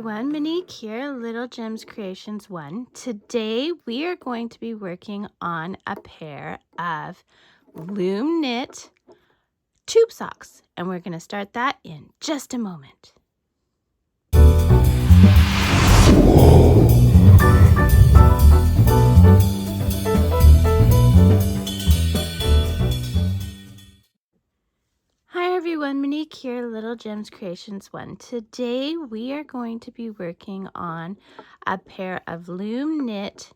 everyone, Monique here, Little Gems Creations 1. Today we are going to be working on a pair of Loom knit tube socks, and we're going to start that in just a moment. Hi everyone, Monique here, Little Gems Creations 1. Today we are going to be working on a pair of Loom knit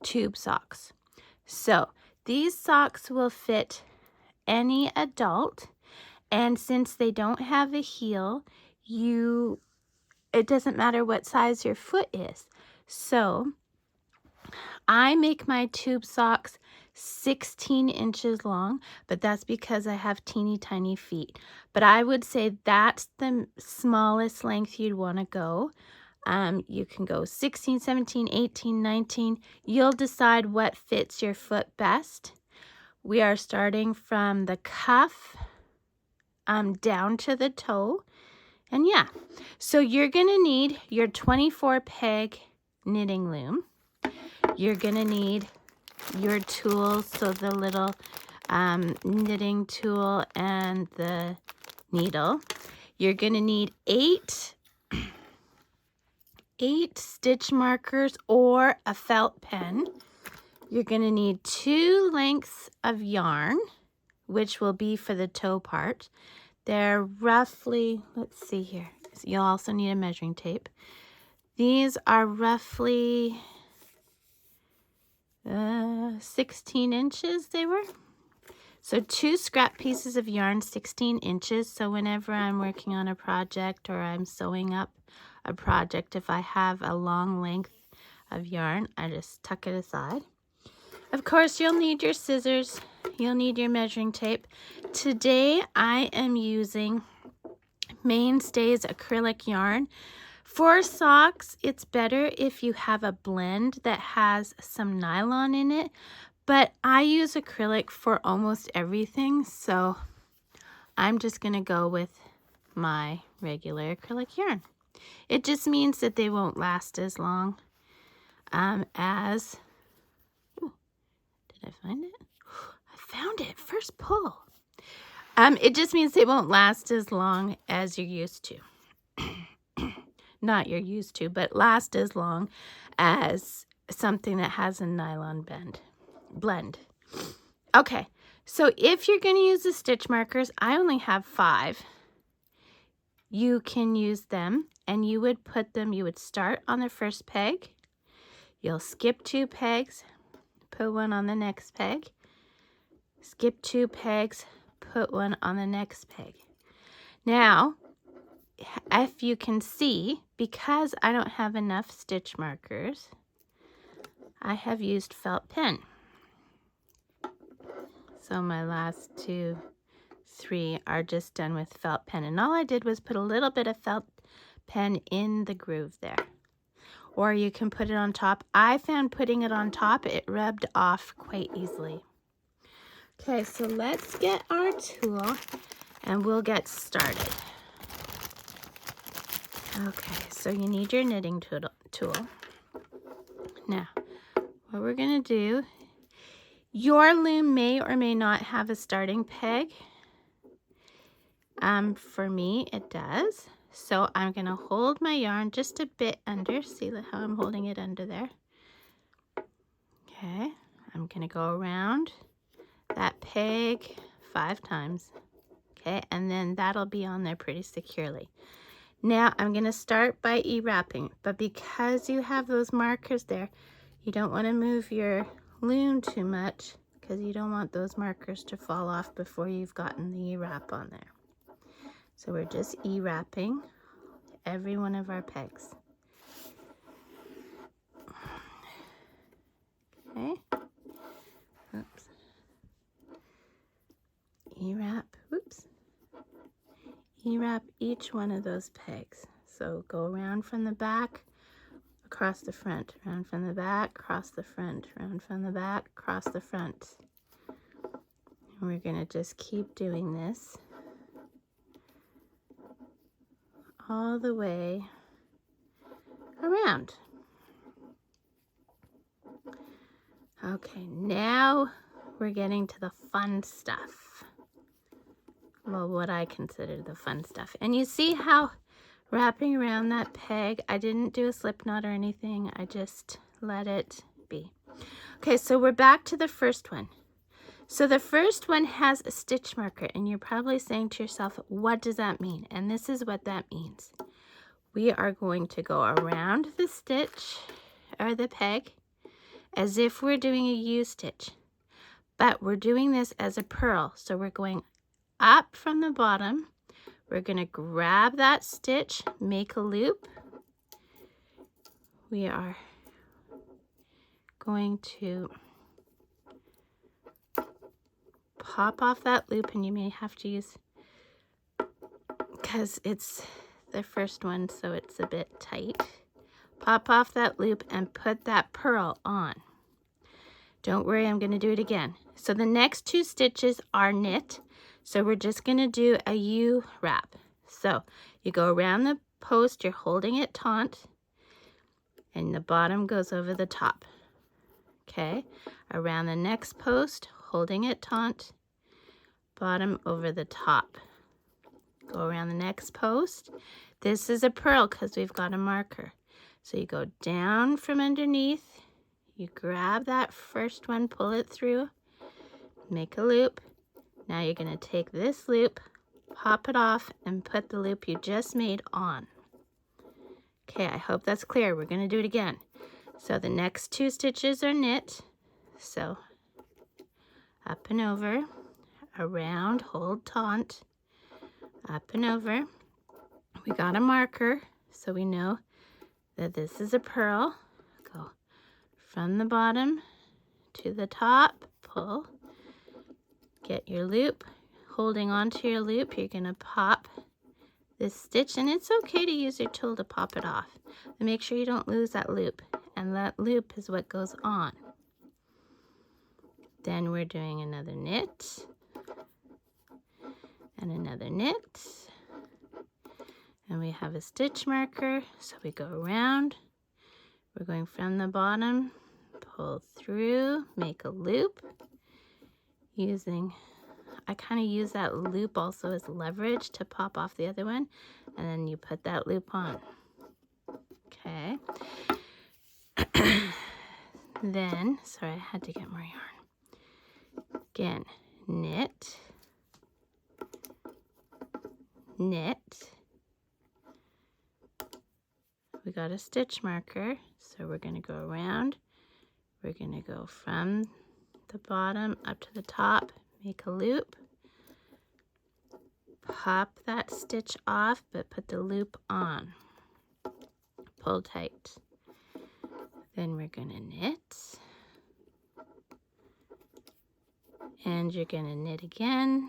tube socks. So these socks will fit any adult, and since they don't have a heel, it doesn't matter what size your foot is. So I make my tube socks 16 inches long, but that's because I have teeny tiny feet. But I would say that's the smallest length you'd want to go. You can go 16, 17, 18, 19. You'll decide what fits your foot best. We are starting from the cuff down to the toe. And yeah, so you're going to need your 24 peg knitting loom. You're going to need your tools, so the little knitting tool and the needle. You're going to need eight stitch markers or a felt pen. You're going to need 2 lengths of yarn, which will be for the toe part. They're roughly, let's see here. You'll also need a measuring tape. These are roughly 16 inches they were. So 2 scrap pieces of yarn, 16 inches. So whenever I'm working on a project or I'm sewing up a project, if I have a long length of yarn, I just tuck it aside. Of course, you'll need your scissors. You'll need your measuring tape. Today, I am using Mainstays acrylic yarn. For socks, it's better if you have a blend that has some nylon in it, but I use acrylic for almost everything, so I'm just going to go with my regular acrylic yarn. It just means that they won't last as long as... Did I find it? I found it. First pull. It just means they won't last as long as you're used to. Not you're used to, but last as long as something that has a nylon blend. Okay, so if you're going to use the stitch markers, I only have 5. You can use them, and you would start on the first peg. You'll skip 2 pegs, put one on the next peg, skip 2 pegs, put one on the next peg. Now, if you can see, because I don't have enough stitch markers, I have used felt pen. So my last 2, 3 are just done with felt pen. And all I did was put a little bit of felt pen in the groove there. Or you can put it on top. I found putting it on top, it rubbed off quite easily. Okay, so let's get our tool and we'll get started. Okay, so you need your knitting tool. Now, what we're going to do, your loom may or may not have a starting peg. For me, it does. So I'm going to hold my yarn just a bit under. See how I'm holding it under there? Okay, I'm going to go around that peg 5 times. Okay, and then that'll be on there pretty securely. Now I'm going to start by e-wrapping, but because you have those markers there, you don't want to move your loom too much because you don't want those markers to fall off before you've gotten the e-wrap on there. So we're just e-wrapping every one of our pegs. Okay. Oops. E-wrap. Oops. E-wrap each one of those pegs. So go around from the back, across the front, around from the back, across the front, around from the back, across the front. And we're going to just keep doing this all the way around. Okay, now we're getting to the fun stuff. Well, what I consider the fun stuff. And you see how wrapping around that peg, I didn't do a slip knot or anything. I just let it be. Okay, so we're back to the first one. So the first one has a stitch marker, and you're probably saying to yourself, what does that mean? And this is what that means. We are going to go around the stitch or the peg as if we're doing a U-stitch, but we're doing this as a purl. So we're going up from the bottom. We're going to grab that stitch, make a loop. We are going to pop off that loop, and you may have to use, because it's the first one, so it's a bit tight. Pop off that loop and put that purl on. Don't worry, I'm going to do it again. So the next two stitches are knit, so we're just going to do a U wrap. So you go around the post, you're holding it taut, and the bottom goes over the top. Okay, around the next post, holding it taut, bottom over the top. Go around the next post. This is a purl because we've got a marker. So you go down from underneath, you grab that first one, pull it through, make a loop. Now you're going to take this loop, pop it off, and put the loop you just made on. Okay, I hope that's clear. We're going to do it again. So the next two stitches are knit. So up and over, around, hold taut, up and over. We got a marker, so we know that this is a purl. Go from the bottom to the top, pull, get your loop. Holding onto your loop, you're going to pop this stitch, and it's okay to use your tool to pop it off. But make sure you don't lose that loop, and that loop is what goes on. Then we're doing another knit and another knit, and we have a stitch marker, so we go around. We're going from the bottom, pull through, make a loop using, I kind of use that loop also as leverage to pop off the other one, and then you put that loop on. Okay. Then, sorry, I had to get more yarn. Again, knit, knit. We got a stitch marker, so we're going to go around. We're going to go from the bottom up to the top, make a loop, pop that stitch off, but put the loop on. Pull tight. Then we're going to knit, and you're going to knit again.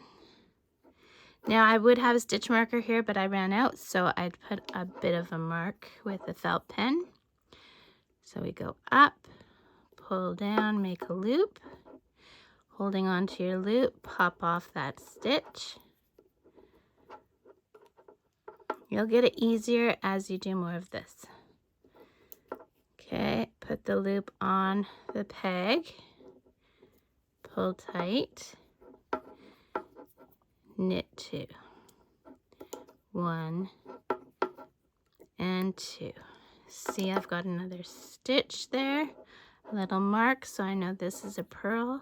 Now I would have a stitch marker here, but I ran out, so I'd put a bit of a mark with a felt pen. So we go up, pull down, make a loop, holding onto your loop, pop off that stitch. You'll get it easier as you do more of this. Okay, put the loop on the peg, pull tight, knit 2, 1 and 2. See, I've got another stitch there, a little mark, so I know this is a purl.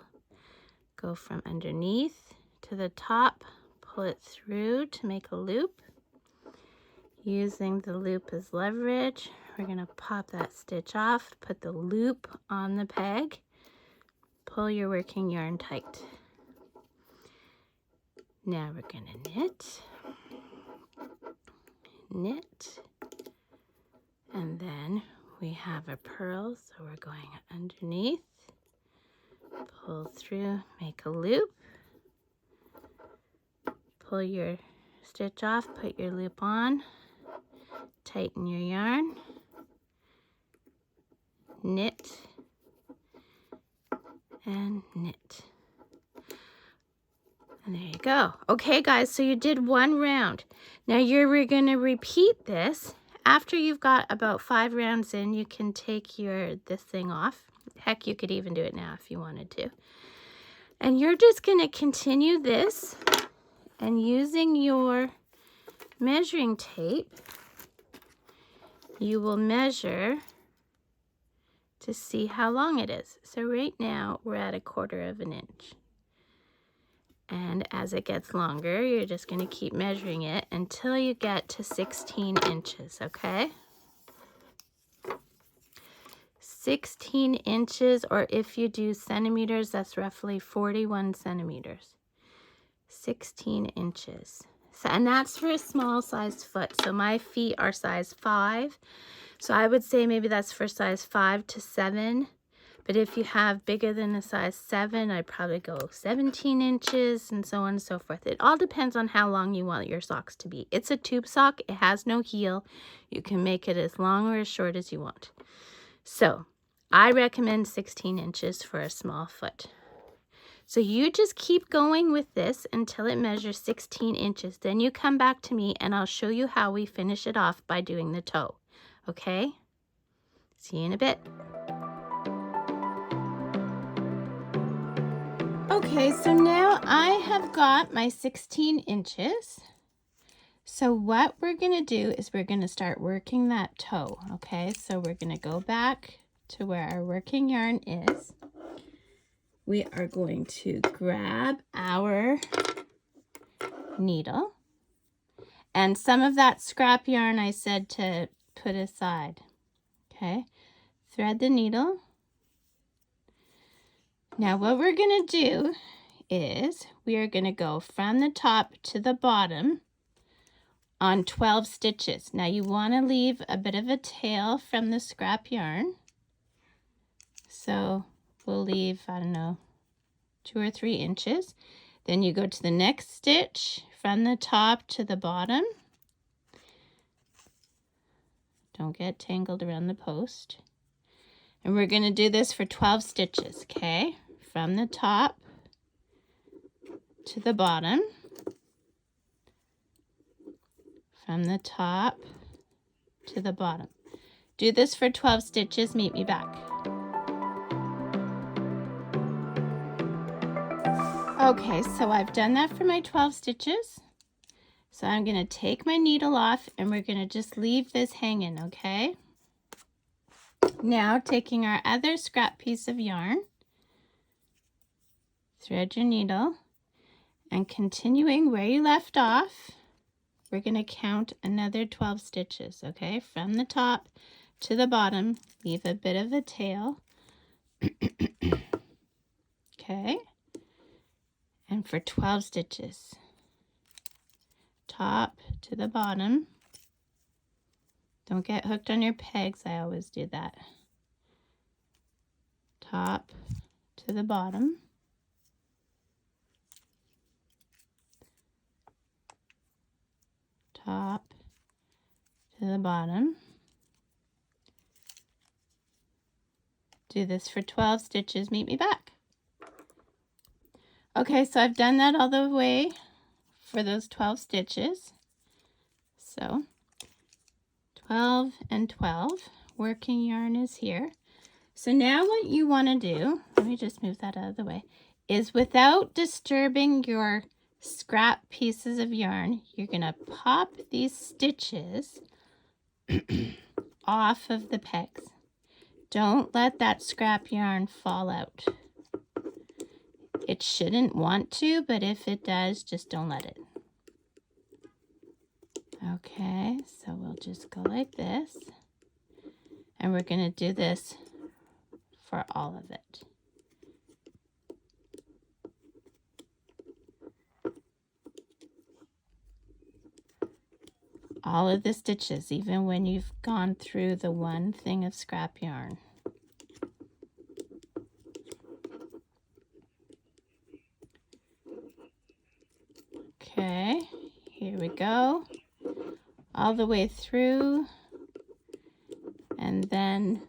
Go from underneath to the top, pull it through to make a loop. Using the loop as leverage, we're going to pop that stitch off, put the loop on the peg, pull your working yarn tight. Now we're going to knit, knit, and then we have a purl, so we're going underneath, pull through, make a loop, pull your stitch off, put your loop on, tighten your yarn, knit, and knit. And there you go. Okay, guys, so you did 1 round. Now you're going to repeat this. After you've got about 5 rounds in, you can take this thing off. Heck, you could even do it now if you wanted to. And you're just going to continue this, and using your measuring tape, you will measure to see how long it is. So right now we're at 1/4 inch. And as it gets longer, you're just going to keep measuring it until you get to 16 inches, okay? 16 inches, or if you do centimeters, that's roughly 41 centimeters. 16 inches. So, and that's for a small sized foot. So my feet are size 5. So I would say maybe that's for size 5 to 7. But if you have bigger than a size 7, I'd probably go 17 inches and so on and so forth. It all depends on how long you want your socks to be. It's a tube sock. It has no heel. You can make it as long or as short as you want. So I recommend 16 inches for a small foot. So you just keep going with this until it measures 16 inches. Then you come back to me and I'll show you how we finish it off by doing the toe. Okay? See you in a bit. Okay, so now I have got my 16 inches. So what we're going to do is we're going to start working that toe, okay? So we're going to go back to where our working yarn is. We are going to grab our needle. And some of that scrap yarn I said to put aside, okay? Thread the needle. Now what we're going to do is we are going to go from the top to the bottom on 12 stitches. Now you want to leave a bit of a tail from the scrap yarn. So we'll leave, I don't know, 2 or 3 inches. Then you go to the next stitch from the top to the bottom. Don't get tangled around the post. And we're going to do this for 12 stitches, okay? From the top to the bottom. From the top to the bottom. Do this for 12 stitches. Meet me back. Okay, so I've done that for my 12 stitches. So I'm going to take my needle off and we're going to just leave this hanging, okay? Now taking our other scrap piece of yarn, thread your needle, and continuing where you left off, we're going to count another 12 stitches, okay? From the top to the bottom, leave a bit of a tail. Okay? And for 12 stitches, top to the bottom. Don't get hooked on your pegs. I always do that. Top to the bottom. Top to the bottom. Do this for 12 stitches. Meet me back. Okay, so I've done that all the way for those 12 stitches. So 12 and 12, working yarn is here. So now what you want to do, let me just move that out of the way, is without disturbing your scrap pieces of yarn, you're going to pop these stitches off of the pegs. Don't let that scrap yarn fall out. It shouldn't want to, but if it does, just don't let it. Okay, so we'll just go like this. And we're going to do this for all of it. All of the stitches, even when you've gone through the one thing of scrap yarn. Okay, here we go. All the way through. And then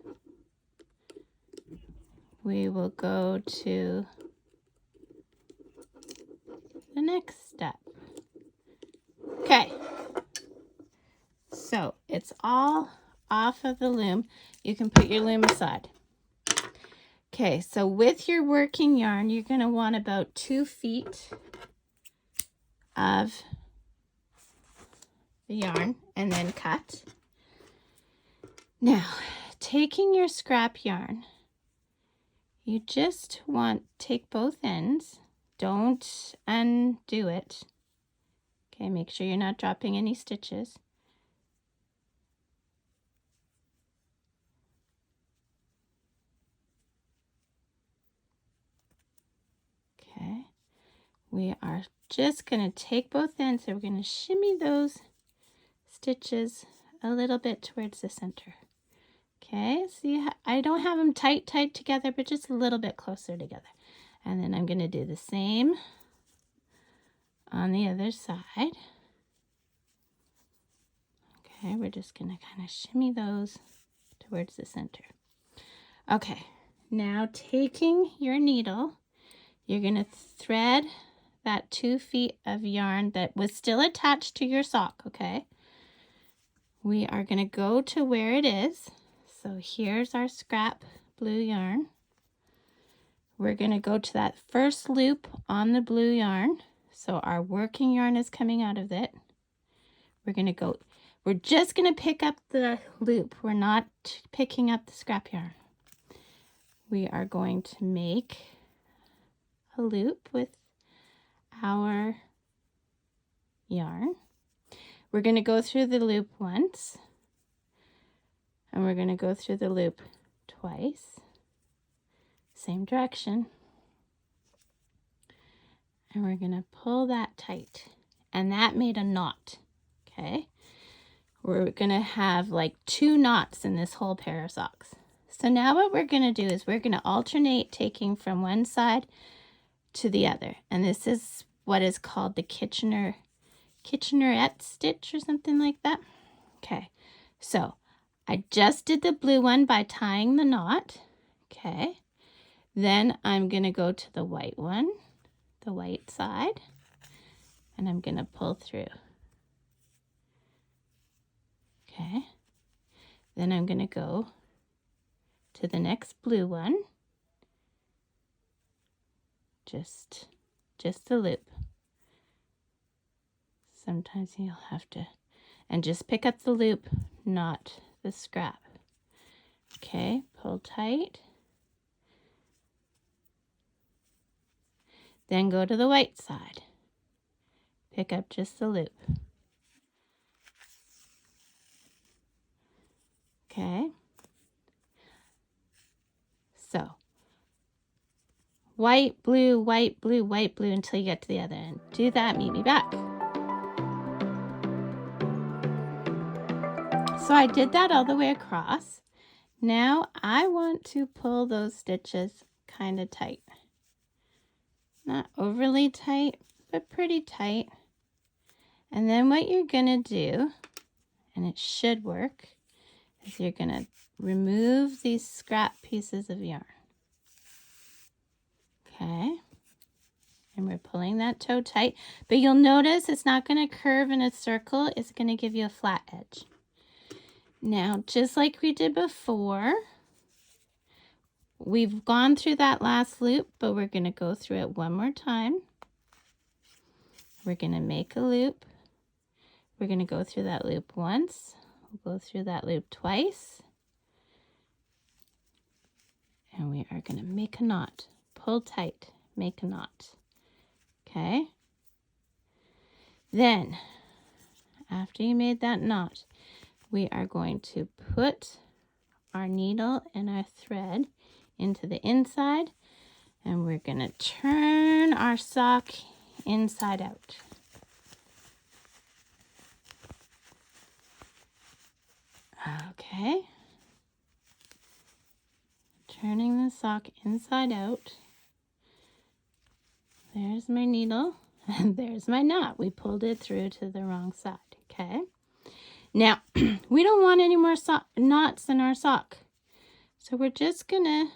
we will go to the next step. Okay, so it's all off of the loom. You can put your loom aside. Okay, so with your working yarn, you're going to want about 2 feet of the yarn and then cut. Now, taking your scrap yarn, you just want to take both ends. Don't undo it. Okay, make sure you're not dropping any stitches. Okay, we are just going to take both ends and we're going to shimmy those stitches a little bit towards the center. Okay, see, I don't have them tight together, but just a little bit closer together. And then I'm going to do the same on the other side. Okay, we're just going to kind of shimmy those towards the center. Okay, now taking your needle, you're going to thread that 2 feet of yarn that was still attached to your sock, okay? We are going to go to where it is. So here's our scrap blue yarn. We're going to go to that first loop on the blue yarn. So our working yarn is coming out of it. We're just going to pick up the loop. We're not picking up the scrap yarn. We are going to make a loop with our yarn. We're going to go through the loop once, and we're going to go through the loop twice, same direction, and we're going to pull that tight, and that made a knot. Okay, we're going to have like 2 knots in this whole pair of socks. So now what we're going to do is we're going to alternate taking from one side to the other, and this is what is called the Kitchenerette stitch or something like that. Okay, so I just did the blue one by tying the knot. Okay, then I'm going to go to the white one, the white side, and I'm going to pull through. Okay, then I'm going to go to the next blue one, just the loop. Sometimes you'll have to, and just pick up the loop, not the scrap. Okay, pull tight. Then go to the white side. Pick up just the loop. Okay. So, white, blue, white, blue, white, blue until you get to the other end. Do that, meet me back. So I did that all the way across. Now I want to pull those stitches kind of tight. Not overly tight, but pretty tight. And then what you're going to do, and it should work, is you're going to remove these scrap pieces of yarn. Okay. And we're pulling that toe tight. But you'll notice it's not going to curve in a circle. It's going to give you a flat edge. Now, just like we did before, we've gone through that last loop, but we're going to go through it one more time. We're going to make a loop. We're going to go through that loop once. We'll go through that loop twice. And we are going to make a knot. Pull tight, make a knot. Okay? Then, after you made that knot, we are going to put our needle and our thread into the inside, and we're going to turn our sock inside out. Okay. Turning the sock inside out. There's my needle, and there's my knot. We pulled it through to the wrong side, okay? Now, we don't want any more knots in our sock. So we're just gonna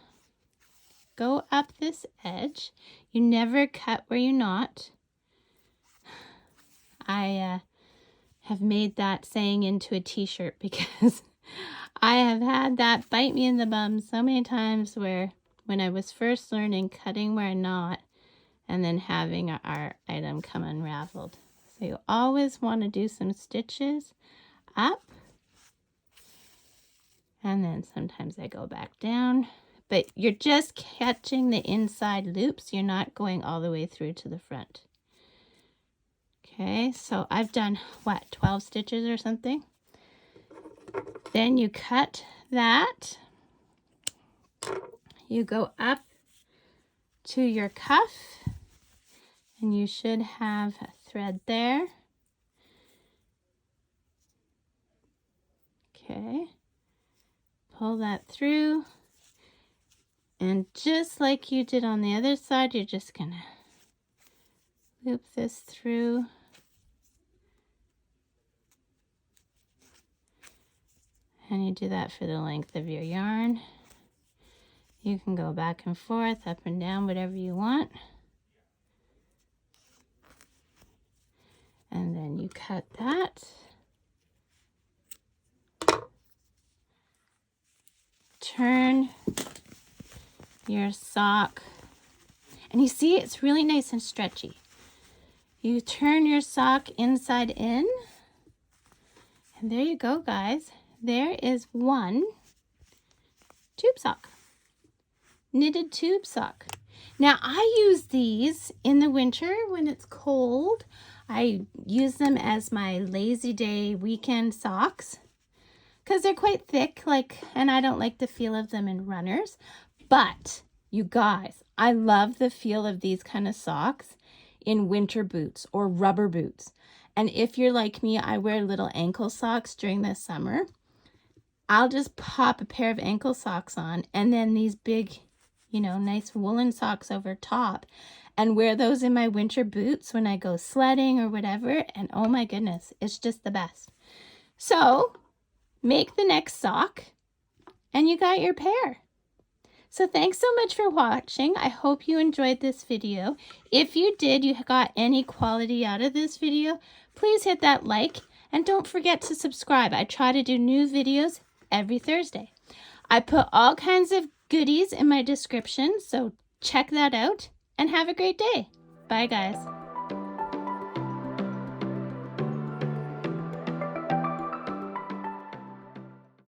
go up this edge. You never cut where you knot. I have made that saying into a t-shirt because I have had that bite me in the bum so many times, where when I was first learning cutting where not, and then having our item come unraveled. So you always want to do some stitches up, and then sometimes I go back down, but you're just catching the inside loops. You're not going all the way through to the front. Okay, so I've done what, 12 stitches or something. Then you cut that. You go up to your cuff, and you should have a thread there. Okay, pull that through, and just like you did on the other side, you're just gonna loop this through. And you do that for the length of your yarn. You can go back and forth, up and down, whatever you want. And then you cut that. Turn your sock. And you see, it's really nice and stretchy. You turn your sock inside in. And there you go, guys. There is one tube sock. Knitted tube sock. Now I use these in the winter when it's cold. I use them as my lazy day weekend socks because they're quite thick, and I don't like the feel of them in runners. But you guys, I love the feel of these kind of socks in winter boots or rubber boots. And if you're like me, I wear little ankle socks during the summer. I'll just pop a pair of ankle socks on, and then these big, nice woolen socks over top, and wear those in my winter boots when I go sledding or whatever. And oh my goodness, it's just the best. So make the next sock and you got your pair. So thanks so much for watching. I hope you enjoyed this video. If you did, you got any quality out of this video, please hit that like, and don't forget to subscribe. I try to do new videos every Thursday. I put all kinds of goodies in my description, so check that out and have a great day. Bye, guys.